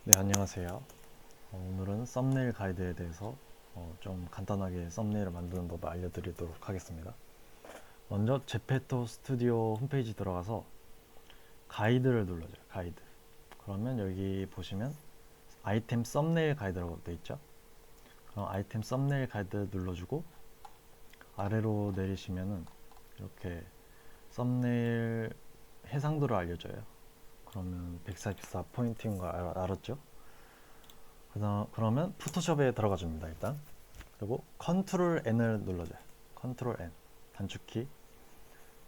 네, 안녕하세요. 오늘은 썸네일 가이드에 대해서 좀 간단하게 썸네일을 만드는 법을 알려드리도록 하겠습니다. 먼저 제페토 스튜디오 홈페이지 들어가서 가이드를 눌러줘요. 가이드. 그러면 여기 보시면 아이템 썸네일 가이드라고 되어 있죠. 그럼 아이템 썸네일 가이드 눌러주고 아래로 내리시면은 이렇게 썸네일 해상도를 알려줘요. 그러면 144 포인트인 거 알았죠? 그러면 포토샵에 들어가 줍니다. 일단 그리고 컨트롤 N을 눌러줘요. 컨트롤 N 단축키.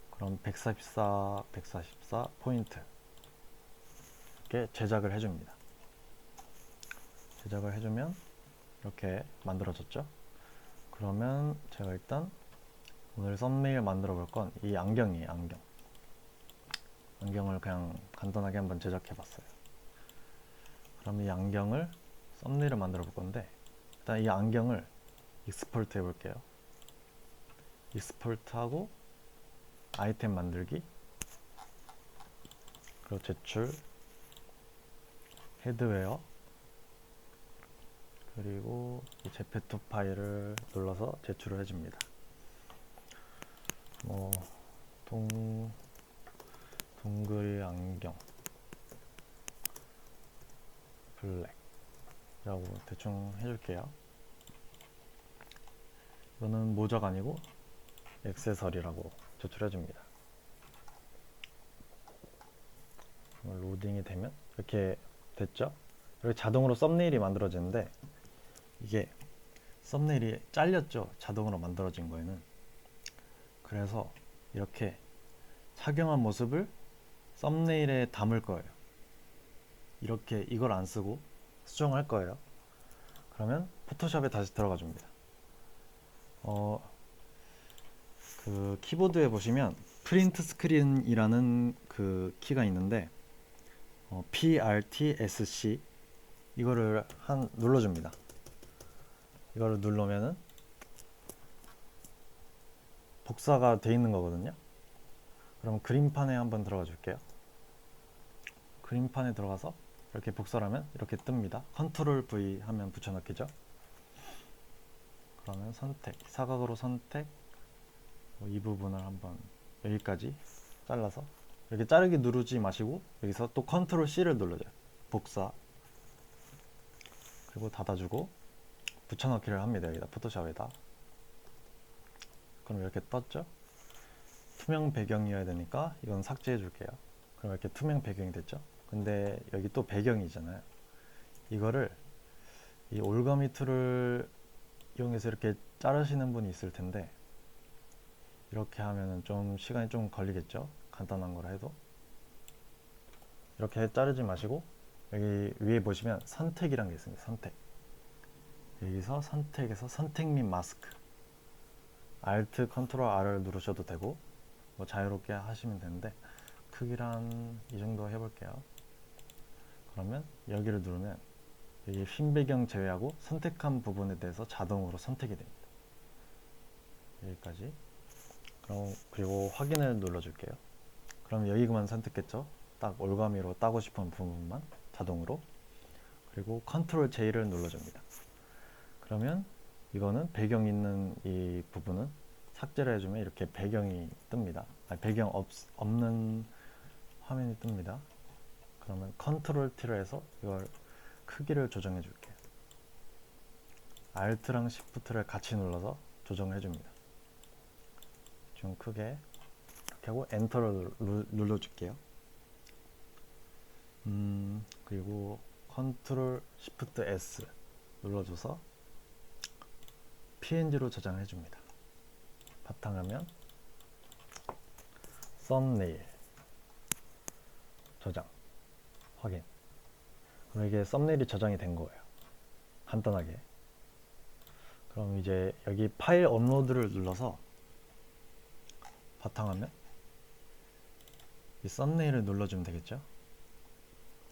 그럼 144 포인트 이렇게 제작을 해줍니다. 제작을 해주면 이렇게 만들어졌죠. 그러면 제가 일단 오늘 썸네일 만들어 볼 건 이 안경이에요. 안경을 그냥 간단하게 한번 제작해 봤어요. 그럼 이 안경을 썸네일을 만들어 볼 건데 일단 이 안경을 익스포트 해 볼게요. 익스포트 하고 아이템 만들기, 그리고 제출, 헤드웨어, 그리고 이 제페토 파일을 눌러서 제출을 해줍니다. 뭐 동그리 안경 블랙이라고 대충 해줄게요. 이거는 모자가 아니고 액세서리라고 제출해줍니다. 로딩이 되면 이렇게 됐죠? 이렇게 자동으로 썸네일이 만들어지는데 이게 썸네일이 잘렸죠? 자동으로 만들어진 거에는. 그래서 이렇게 착용한 모습을 썸네일에 담을 거예요. 이렇게 이걸 안 쓰고 수정할 거예요. 그러면 포토샵에 다시 들어가 줍니다. 그 키보드에 보시면 프린트 스크린이라는 그 키가 있는데 PRTSC 이거를 눌러줍니다. 이거를 누르면은 복사가 돼 있는 거거든요. 그럼 그림판에 한번 들어가 줄게요. 그림판에 들어가서 이렇게 복사를 하면 이렇게 뜹니다. 컨트롤 V 하면 붙여넣기죠. 그러면 선택, 사각으로 선택, 이 부분을 한번 여기까지 잘라서 이렇게 자르기 누르지 마시고 여기서 또 컨트롤 C를 눌러줘요. 복사, 그리고 닫아주고 붙여넣기를 합니다. 여기다 포토샵에다. 그럼 이렇게 떴죠? 투명 배경이어야 되니까 이건 삭제해 줄게요. 그럼 이렇게 투명 배경이 됐죠? 근데 여기 또 배경이잖아요. 이거를 이 올가미 툴을 이용해서 이렇게 자르시는 분이 있을 텐데 이렇게 하면은 좀 시간이 좀 걸리겠죠? 간단한 거라 해도 이렇게 자르지 마시고 여기 위에 보시면 선택이란 게 있습니다. 선택. 여기서 선택에서 선택 및 마스크 Alt Ctrl R을 누르셔도 되고 뭐 자유롭게 하시면 되는데 크기란 이 정도 해볼게요. 그러면 여기를 누르면 여기 흰 배경 제외하고 선택한 부분에 대해서 자동으로 선택이 됩니다. 여기까지. 그리고 확인을 눌러줄게요. 그럼 여기만 선택했죠? 딱 올가미로 따고 싶은 부분만 자동으로. 그리고 컨트롤 J를 눌러줍니다. 그러면 이거는 배경 있는 이 부분은 삭제를 해주면 이렇게 배경이 뜹니다. 배경 없는 화면이 뜹니다. 그러면 컨트롤 T를 해서 이걸 크기를 조정해 줄게요. Alt랑 Shift를 같이 눌러서 조정해 줍니다. 좀 크게 이렇게 하고 엔터를 눌러줄게요. 그리고 컨트롤 Shift S 눌러줘서 PNG로 저장해 줍니다. 바탕화면 썸네일 저장 확인. 그럼 이게 썸네일이 저장이 된 거예요. 간단하게. 그럼 이제 여기 파일 업로드를 눌러서 바탕화면 이 썸네일을 눌러주면 되겠죠.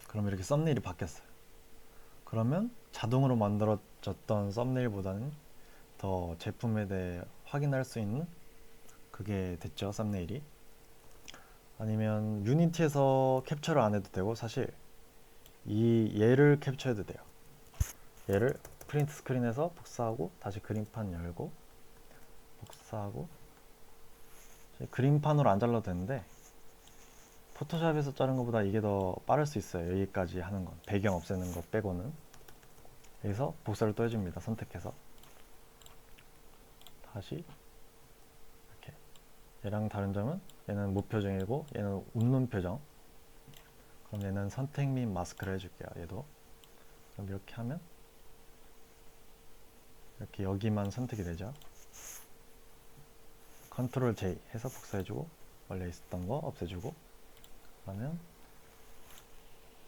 그럼 이렇게 썸네일이 바뀌었어요. 그러면 자동으로 만들어졌던 썸네일보다는 더 제품에 대해 확인할 수 있는 그게 됐죠. 썸네일이. 아니면 유니티에서 캡처를 안 해도 되고 사실 얘를 캡처해도 돼요. 얘를 프린트 스크린에서 복사하고 다시 그림판 열고 복사하고, 그림판으로 안 잘라도 되는데 포토샵에서 자른 것보다 이게 더 빠를 수 있어요. 여기까지 하는 건, 배경 없애는 것 빼고는. 여기서 복사를 또 해줍니다. 선택해서 다시 이렇게. 얘랑 다른 점은 얘는 무표정이고 얘는 웃는 표정. 그럼 얘는 선택 및 마스크를 해줄게요. 얘도. 그럼 이렇게 하면 이렇게 여기만 선택이 되죠. 컨트롤 J 해서 복사해주고 원래 있었던 거 없애주고, 그러면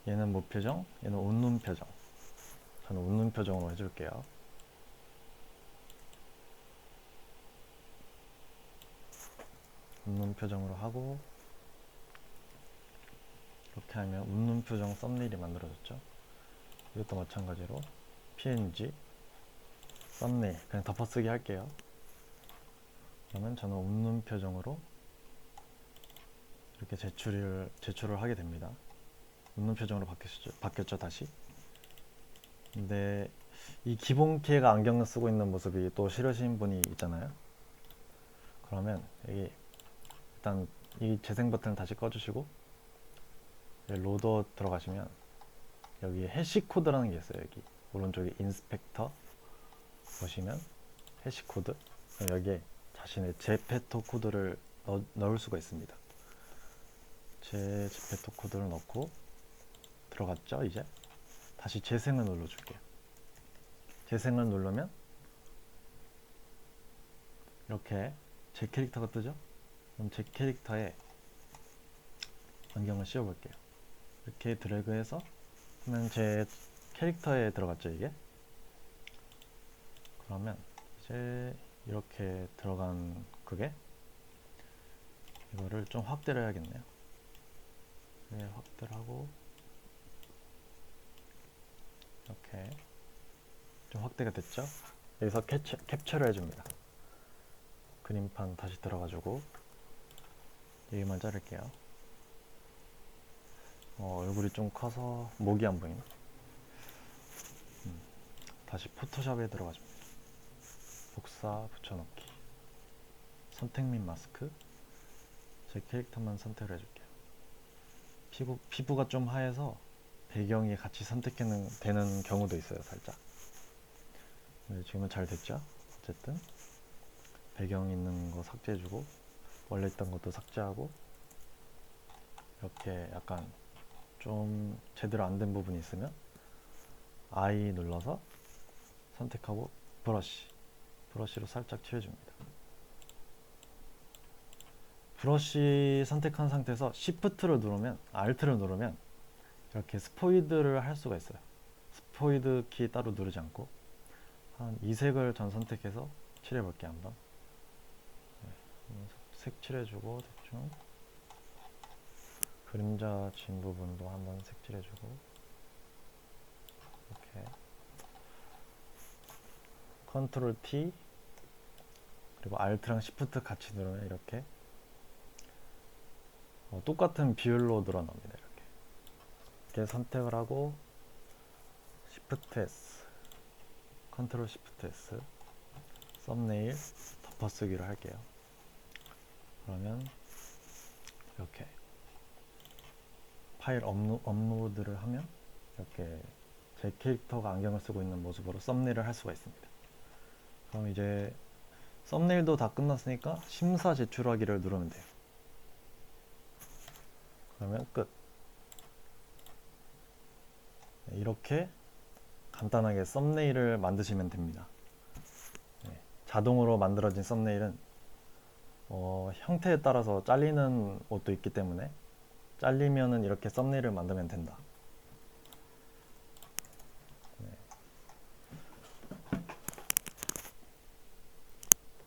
얘는 무표정, 얘는 웃는 표정. 저는 웃는 표정으로 해줄게요. 웃는 표정으로 하고, 이렇게 하면 웃는 표정 썸네일이 만들어졌죠. 이것도 마찬가지로 PNG 썸네일 그냥 덮어쓰기 할게요. 그러면 저는 웃는 표정으로 이렇게 제출을 하게 됩니다. 웃는 표정으로 바뀌었죠 다시. 근데 이 기본 키가 안경을 쓰고 있는 모습이 또 싫으신 분이 있잖아요. 그러면 여기 일단 이 재생 버튼을 다시 꺼주시고 로더 들어가시면 여기 해시 코드라는 게 있어요. 여기 오른쪽에 인스펙터 보시면 해시 코드, 여기에 자신의 제페토 코드를 넣을 수가 있습니다. 제 제페토 코드를 넣고 들어갔죠. 이제 다시 재생을 눌러줄게요. 재생을 누르면 이렇게 제 캐릭터가 뜨죠. 그럼 제 캐릭터에 안경을 씌워볼게요. 이렇게 드래그해서 하면 제 캐릭터에 들어갔죠 이게. 그러면 이제 이렇게 들어간 그게, 이거를 좀 확대를 해야겠네요. 네, 확대를 하고 이렇게 좀 확대가 됐죠. 여기서 캡처를 해줍니다. 그림판 다시 들어가지고 여기만 자를게요. 얼굴이 좀 커서 목이 안 보이네. 다시 포토샵에 들어가줍니다. 복사 붙여넣기, 선택 및 마스크, 제 캐릭터만 선택을 해줄게요. 피부가 좀 하얘서 배경이 같이 선택되는 경우도 있어요. 살짝. 근데 지금은 잘 됐죠. 어쨌든 배경 있는 거 삭제해주고 원래 있던 것도 삭제하고, 이렇게 약간 좀 제대로 안 된 부분이 있으면 I 눌러서 선택하고 브러쉬로 살짝 칠해줍니다. 브러쉬 선택한 상태에서 Shift를 누르면, Alt를 누르면 이렇게 스포이드를 할 수가 있어요. 스포이드 키 따로 누르지 않고 한 이 색을 전 선택해서 칠해볼게요. 한번 색 칠해주고, 대충 그림자 진 부분도 한번 색칠해주고, 이렇게 컨트롤 T 그리고 Alt랑 Shift 같이 누르면 이렇게 똑같은 비율로 늘어납니다. 이렇게 선택을 하고 Shift S, 컨트롤 Shift S, 썸네일 덮어쓰기를 할게요. 그러면 이렇게 파일 업로드를 하면 이렇게 제 캐릭터가 안경을 쓰고 있는 모습으로 썸네일을 할 수가 있습니다. 그럼 이제 썸네일도 다 끝났으니까 심사 제출하기를 누르면 돼요. 그러면 끝. 이렇게 간단하게 썸네일을 만드시면 됩니다. 자동으로 만들어진 썸네일은 형태에 따라서 잘리는 옷도 있기 때문에 잘리면은 이렇게 썸네일을 만들면 된다.